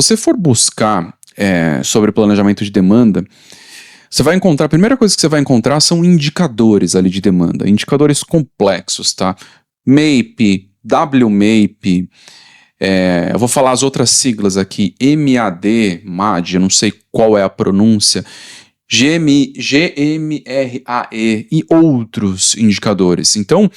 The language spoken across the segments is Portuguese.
você for buscar sobre planejamento de demanda, você vai encontrar, a primeira coisa que você vai encontrar são indicadores ali de demanda, indicadores complexos, tá? MAPE, WMAPE, eu vou falar as outras siglas aqui, MAD, eu não sei qual é a pronúncia, GMRAE e outros indicadores. Então,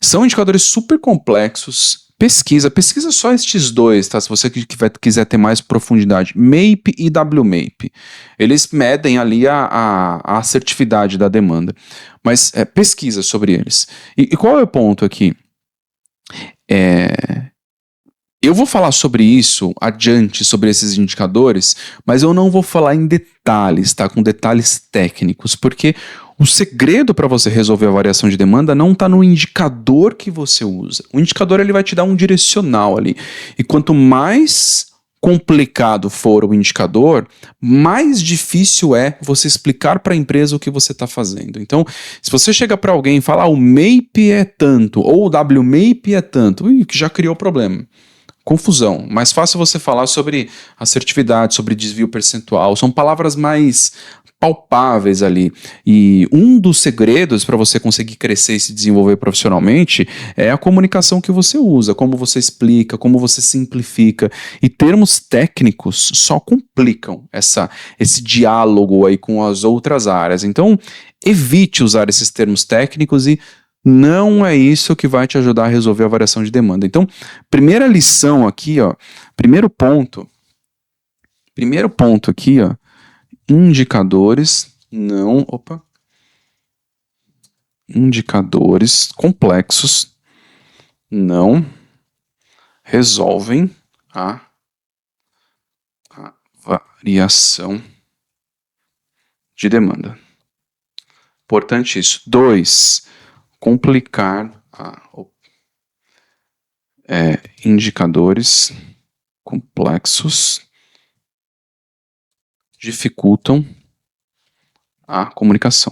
são indicadores super complexos. Pesquisa só estes dois, tá? Se você quiser ter mais profundidade, MAPE e WMAPE. Eles medem ali a assertividade da demanda, mas pesquisa sobre eles. E qual é o ponto aqui? Eu vou falar sobre isso adiante, sobre esses indicadores, mas eu não vou falar em detalhes, tá? Com detalhes técnicos, porque o segredo para você resolver a variação de demanda não está no indicador que você usa. O indicador ele vai te dar um direcional ali. E quanto mais complicado for o indicador, mais difícil é você explicar para a empresa o que você está fazendo. Então, se você chega para alguém e fala, o MAPE é tanto, ou o WMAPE é tanto, que já criou problema. Confusão. Mais fácil você falar sobre assertividade, sobre desvio percentual. São palavras mais palpáveis ali. E um dos segredos para você conseguir crescer e se desenvolver profissionalmente é a comunicação que você usa, como você explica, como você simplifica. E termos técnicos só complicam esse diálogo aí com as outras áreas. Então, evite usar esses termos técnicos e não é isso que vai te ajudar a resolver a variação de demanda. Então, primeira lição aqui, primeiro ponto aqui, indicadores complexos não resolvem a variação de demanda. Importante isso. 2. Complicar indicadores complexos dificultam a comunicação.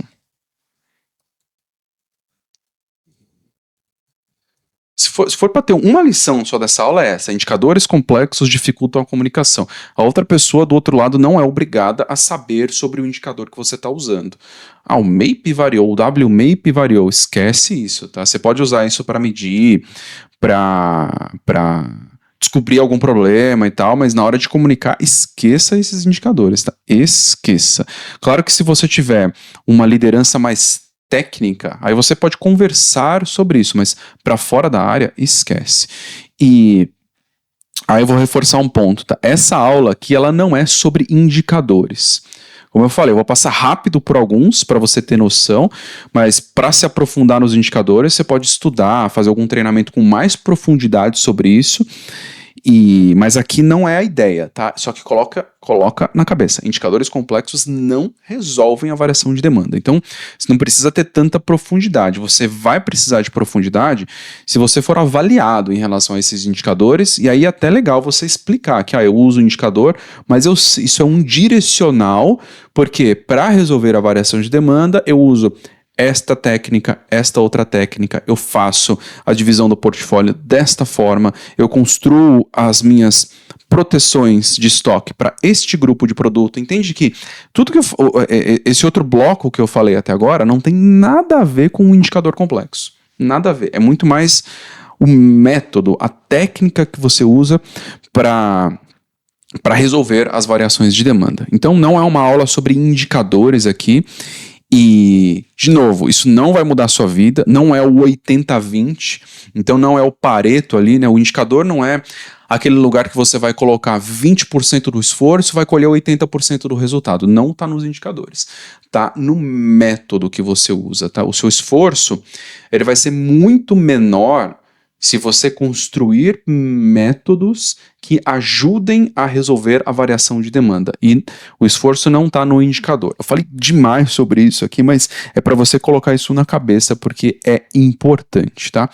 Se for para ter uma lição só dessa aula é essa, indicadores complexos dificultam a comunicação. A outra pessoa do outro lado não é obrigada a saber sobre o indicador que você está usando. O MAPE variou, o WMAPE variou, esquece isso, tá? Você pode usar isso para medir, para descobrir algum problema e tal, mas na hora de comunicar, esqueça esses indicadores, tá? Esqueça. Claro que se você tiver uma liderança mais técnica, aí você pode conversar sobre isso, mas para fora da área, esquece. E aí eu vou reforçar um ponto, tá? Essa aula aqui, ela não é sobre indicadores. Como eu falei, eu vou passar rápido por alguns para você ter noção, mas para se aprofundar nos indicadores, você pode estudar, fazer algum treinamento com mais profundidade sobre isso. Mas aqui não é a ideia, tá? Só que coloca na cabeça. Indicadores complexos não resolvem a variação de demanda. Então, você não precisa ter tanta profundidade. Você vai precisar de profundidade se você for avaliado em relação a esses indicadores. E aí é até legal você explicar que eu uso o indicador, mas isso é um direcional, porque para resolver a variação de demanda, eu uso esta técnica, esta outra técnica, eu faço a divisão do portfólio desta forma, eu construo as minhas proteções de estoque para este grupo de produto. Entende que tudo que esse outro bloco que eu falei até agora não tem nada a ver com um indicador complexo. Nada a ver. É muito mais o método, a técnica que você usa para resolver as variações de demanda. Então não é uma aula sobre indicadores aqui. E, de novo, isso não vai mudar a sua vida, não é o 80-20, então não é o Pareto ali, né? O indicador não é aquele lugar que você vai colocar 20% do esforço e vai colher 80% do resultado. Não está nos indicadores, está no método que você usa, tá? O seu esforço ele vai ser muito menor se você construir métodos que ajudem a resolver a variação de demanda. E o esforço não está no indicador. Eu falei demais sobre isso aqui, mas é para você colocar isso na cabeça porque é importante, tá?